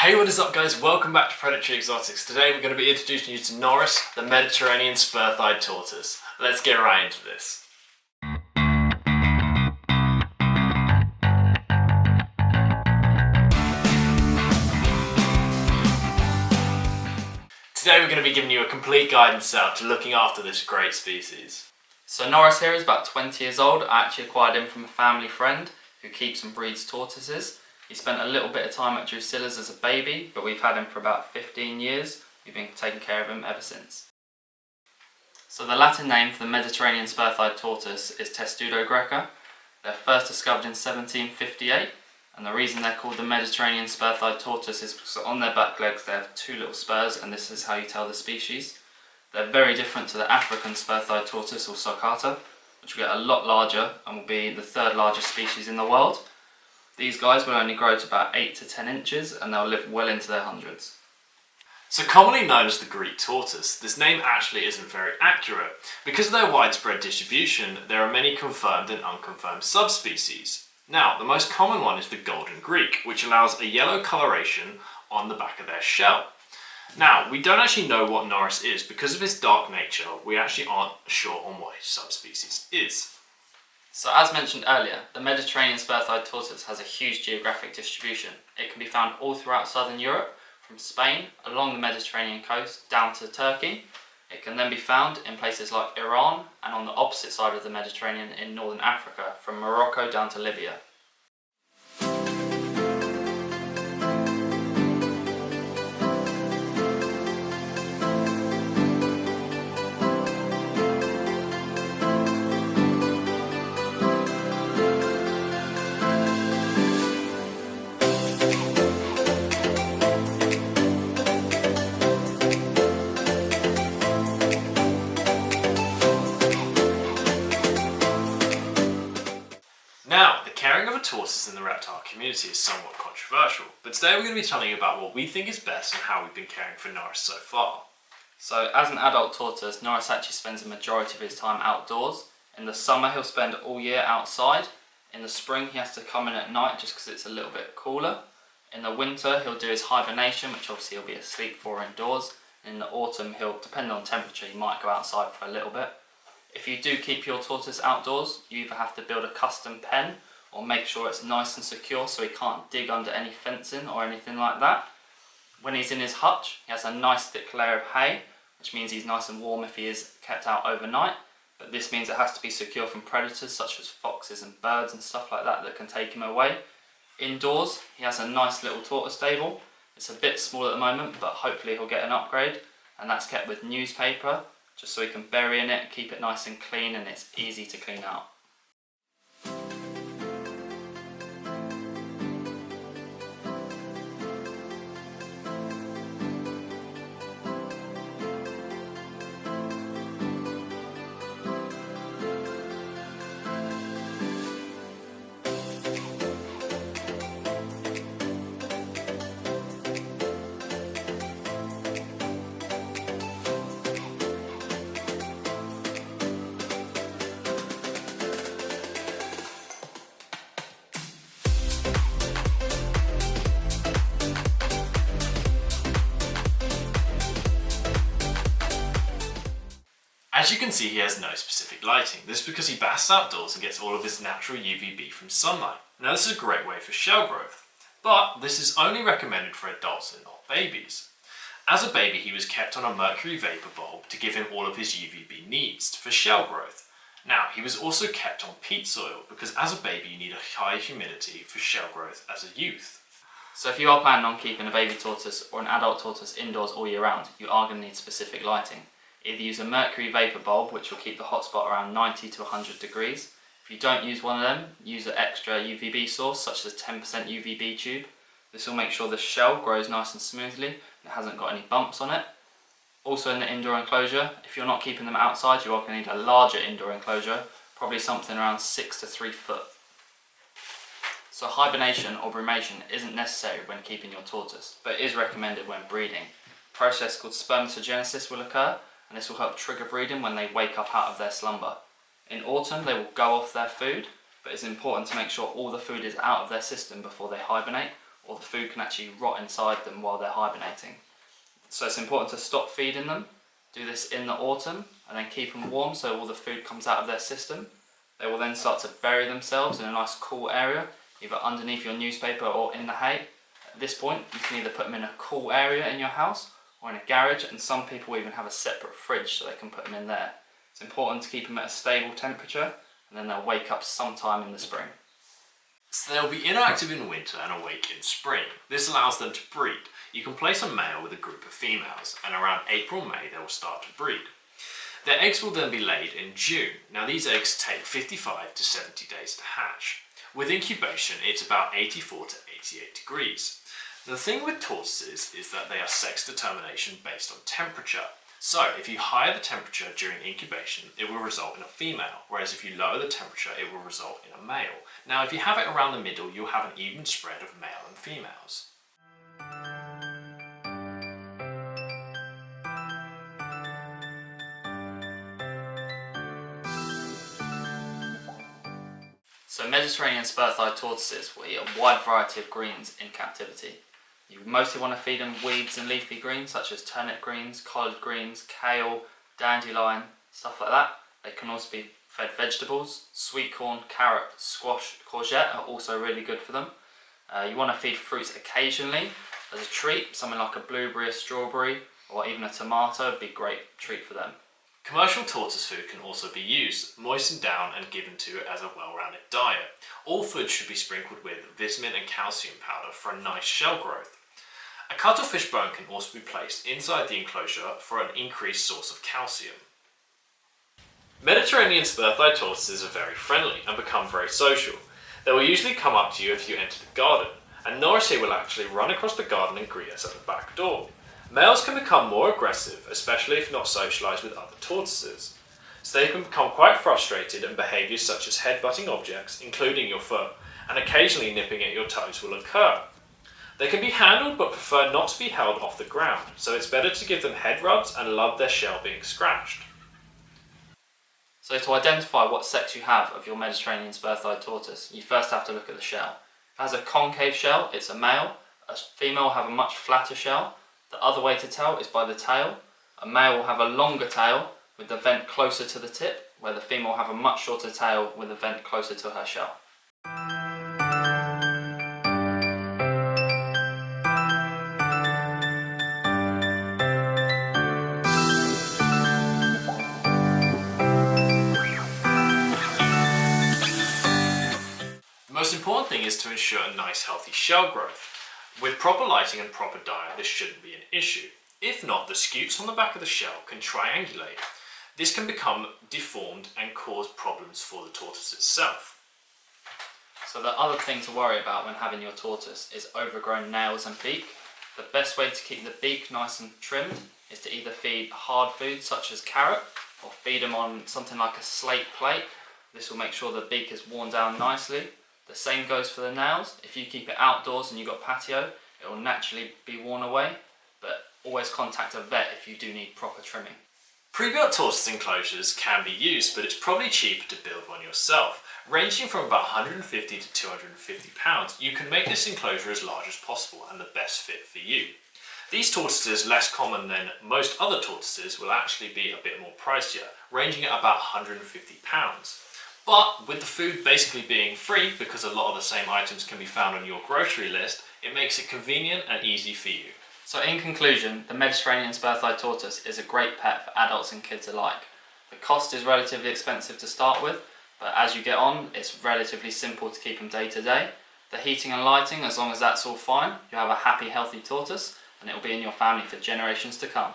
Hey, what is up guys? Welcome back to Predatory Exotics. Today we're going to be introducing you to Norris, the Mediterranean spur-thighed tortoise. Let's get right into this. Today we're going to be giving you a complete guidance out to looking after this great species. So Norris here is about 20 years old. I actually acquired him from a family friend who keeps and breeds tortoises. He spent a little bit of time at Drusilla's as a baby, but we've had him for about 15 years. We've been taking care of him ever since. So the Latin name for the Mediterranean spur-thighed tortoise is Testudo greca. They're first discovered in 1758, and the reason they're called the Mediterranean spur-thighed tortoise is because on their back legs they have two little spurs, and this is how you tell the species. They're very different to the African spur-thighed tortoise or sulcata, which will get a lot larger and will be the third largest species in the world. These guys will only grow to about 8 to 10 inches and they'll live well into their hundreds. So commonly known as the Greek tortoise, this name actually isn't very accurate. Because of their widespread distribution, there are many confirmed and unconfirmed subspecies. Now, the most common one is the golden Greek, which allows a yellow coloration on the back of their shell. Now, we don't actually know what Norris is. Because of his dark nature, we actually aren't sure on what his subspecies is. So as mentioned earlier, the Mediterranean spur-thighed tortoise has a huge geographic distribution. It can be found all throughout southern Europe, from Spain along the Mediterranean coast down to Turkey. It can then be found in places like Iran and on the opposite side of the Mediterranean in northern Africa, from Morocco down to Libya. Now, the caring of a tortoise in the reptile community is somewhat controversial, but today we're going to be telling you about what we think is best and how we've been caring for Norris so far. So as an adult tortoise, Norris actually spends the majority of his time outdoors. In the summer he'll spend all year outside. In the spring he has to come in at night just because it's a little bit cooler. In the winter he'll do his hibernation, which obviously he'll be asleep for indoors. In the autumn he'll, depending on temperature, he might go outside for a little bit. If you do keep your tortoise outdoors, you either have to build a custom pen or make sure it's nice and secure so he can't dig under any fencing or anything like that. When he's in his hutch, he has a nice thick layer of hay, which means he's nice and warm if he is kept out overnight. But this means it has to be secure from predators such as foxes and birds and stuff like that that can take him away. Indoors, he has a nice little tortoise stable. It's a bit small at the moment, but hopefully he'll get an upgrade, and that's kept with newspaper, just so we can bury in it, keep it nice and clean, and it's easy to clean out. As you can see, he has no specific lighting. This is because he basts outdoors and gets all of his natural UVB from sunlight. Now this is a great way for shell growth, but this is only recommended for adults and not babies. As a baby, he was kept on a mercury vapor bulb to give him all of his UVB needs for shell growth. Now, he was also kept on peat soil because as a baby you need a high humidity for shell growth as a youth. So if you are planning on keeping a baby tortoise or an adult tortoise indoors all year round, you are going to need specific lighting. Either use a mercury vapor bulb, which will keep the hotspot around 90 to 100 degrees. If you don't use one of them, use an extra UVB source, such as a 10% UVB tube. This will make sure the shell grows nice and smoothly and it hasn't got any bumps on it. Also in the indoor enclosure, if you're not keeping them outside, you are going to need a larger indoor enclosure, probably something around 6 to 3 foot. So hibernation or brumation isn't necessary when keeping your tortoise, but it is recommended when breeding. A process called spermatogenesis will occur, and this will help trigger breeding when they wake up out of their slumber. In autumn they will go off their food, but it's important to make sure all the food is out of their system before they hibernate, or the food can actually rot inside them while they're hibernating. So it's important to stop feeding them. Do this in the autumn and then keep them warm so all the food comes out of their system. They will then start to bury themselves in a nice cool area, either underneath your newspaper or in the hay. At this point, you can either put them in a cool area in your house or in a garage, and some people even have a separate fridge so they can put them in there. It's important to keep them at a stable temperature, and then they'll wake up sometime in the spring. So they'll be inactive in winter and awake in spring. This allows them to breed. You can place a male with a group of females, and around April-May they will start to breed. Their eggs will then be laid in June. Now these eggs take 55 to 70 days to hatch. With incubation, it's about 84 to 88 degrees. The thing with tortoises is that they are sex determination based on temperature. So if you higher the temperature during incubation, it will result in a female, whereas if you lower the temperature, it will result in a male. Now if you have it around the middle, you'll have an even spread of male and females. So Mediterranean spur-thighed tortoises will eat a wide variety of greens in captivity. You mostly want to feed them weeds and leafy greens such as turnip greens, collard greens, kale, dandelion, stuff like that. They can also be fed vegetables. Sweet corn, carrot, squash, courgette are also really good for them. You want to feed fruits occasionally as a treat. Something like a blueberry, a strawberry, or even a tomato would be a great treat for them. Commercial tortoise food can also be used, moistened down and given to it as a well-rounded diet. All food should be sprinkled with vitamin and calcium powder for a nice shell growth. A cuttlefish bone can also be placed inside the enclosure for an increased source of calcium. Mediterranean spur-thighed tortoises are very friendly and become very social. They will usually come up to you if you enter the garden, and Norris here will actually run across the garden and greet us at the back door. Males can become more aggressive, especially if not socialised with other tortoises. So they can become quite frustrated, and behaviours such as headbutting objects, including your fur, and occasionally nipping at your toes will occur. They can be handled but prefer not to be held off the ground, so it's better to give them head rubs and love their shell being scratched. So to identify what sex you have of your Mediterranean spur-thighed tortoise, you first have to look at the shell. If it has a concave shell, it's a male. A female will have a much flatter shell. The other way to tell is by the tail. A male will have a longer tail with the vent closer to the tip, where the female will have a much shorter tail with the vent closer to her shell. The most important thing is to ensure a nice healthy shell growth. With proper lighting and proper diet, this shouldn't be an issue. If not, the scutes on the back of the shell can triangulate. This can become deformed and cause problems for the tortoise itself. So the other thing to worry about when having your tortoise is overgrown nails and beak. The best way to keep the beak nice and trimmed is to either feed hard food such as carrot, or feed them on something like a slate plate. This will make sure the beak is worn down nicely. The same goes for the nails. If you keep it outdoors and you've got patio, it will naturally be worn away, but always contact a vet if you do need proper trimming. Pre-built tortoise enclosures can be used, but it's probably cheaper to build one yourself. Ranging from about 150 to 250 pounds, you can make this enclosure as large as possible and the best fit for you. These tortoises, less common than most other tortoises, will actually be a bit more pricier, ranging at about 150 pounds. But with the food basically being free, because a lot of the same items can be found on your grocery list, it makes it convenient and easy for you. So in conclusion, the Mediterranean spur-thighed tortoise is a great pet for adults and kids alike. The cost is relatively expensive to start with, but as you get on, it's relatively simple to keep them day to day. The heating and lighting, as long as that's all fine, you have a happy, healthy tortoise, and it will be in your family for generations to come.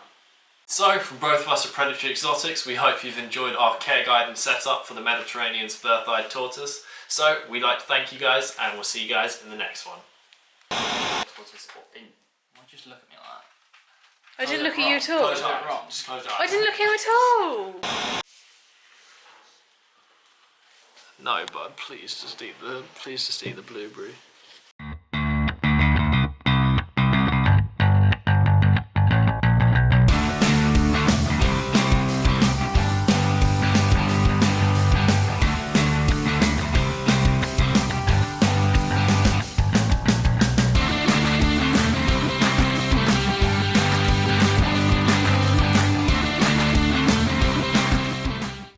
So, from both of us at Predatory Exotics, we hope you've enjoyed our care guide and setup for the Mediterranean spur-thighed tortoise. So, we'd like to thank you guys, and we'll see you guys in the next one. Tortoise, why'd you just look at me like that? I didn't look at you at all. Close your eyes. Just close your eyes. I didn't look at him at all. No, bud, please just eat the blueberry.